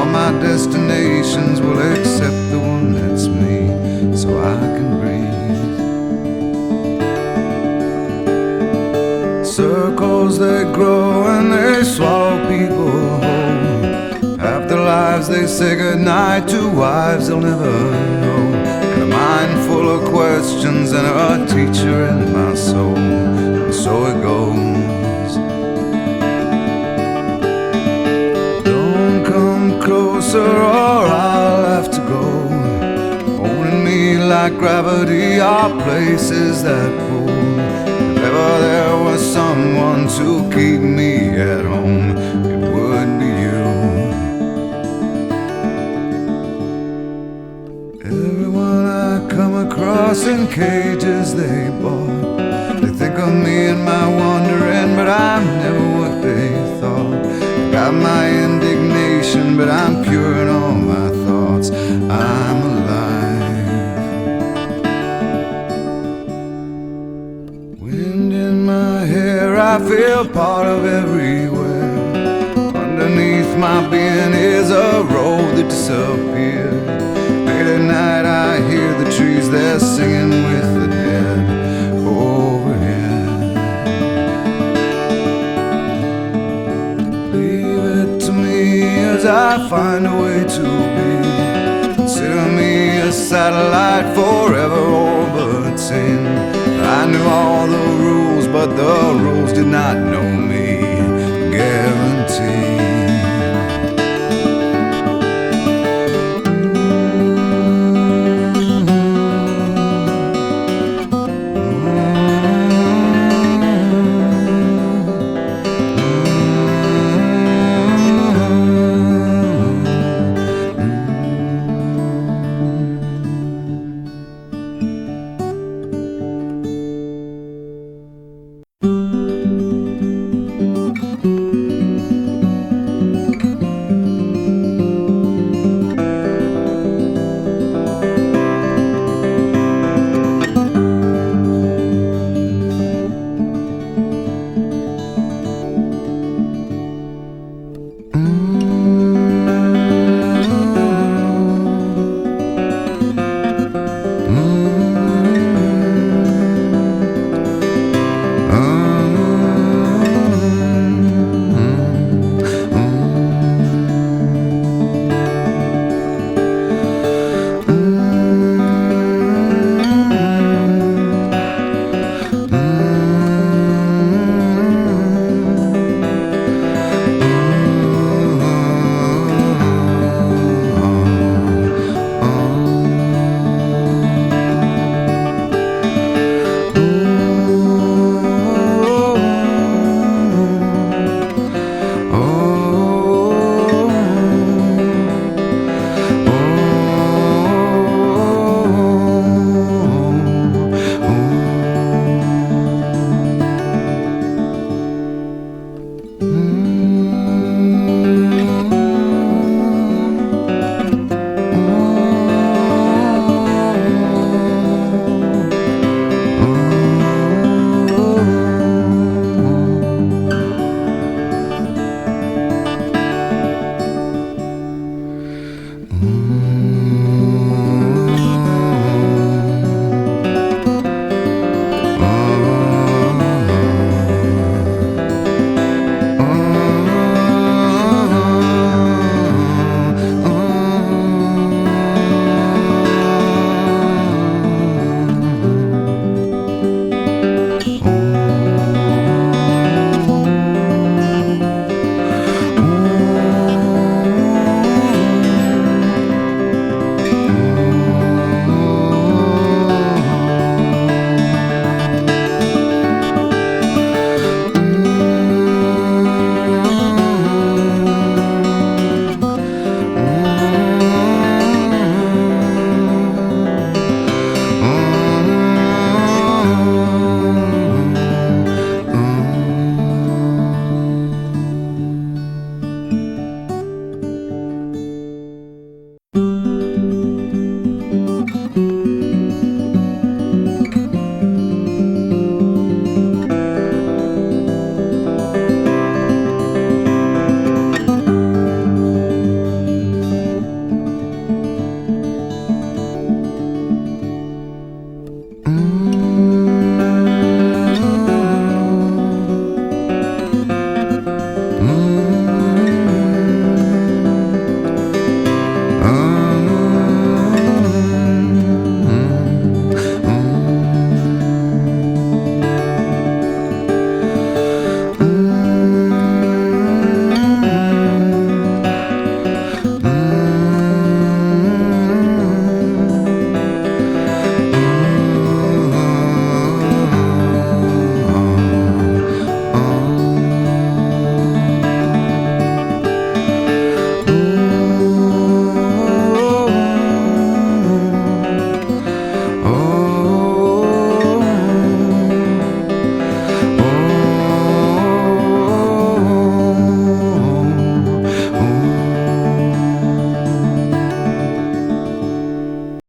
all my destinations will accept the one that's me, so I can breathe. Circles they grow and they swallow people whole. After lives they say goodnight to wives they'll never know. And a mind full of questions and a teacher in my soul. And so it goes. Don't come closer or I'll have to go. Holding me like gravity are places that pull. If ever there was someone to keep me at home, it would be you. Everyone I come across in cages they bought, they think of me and my wandering, but I'm never what they thought. Got my indignation, but I'm pure in all my thoughts. I'm alive. Wind in my hair, I feel part of everywhere. Underneath my being is a road that disappeared. Late at night I hear the trees, they're singing with the dead overhead. Leave it to me as I find a way to be. Consider me a satellite forever orbiting. I knew all the rules, but the rules did not know me.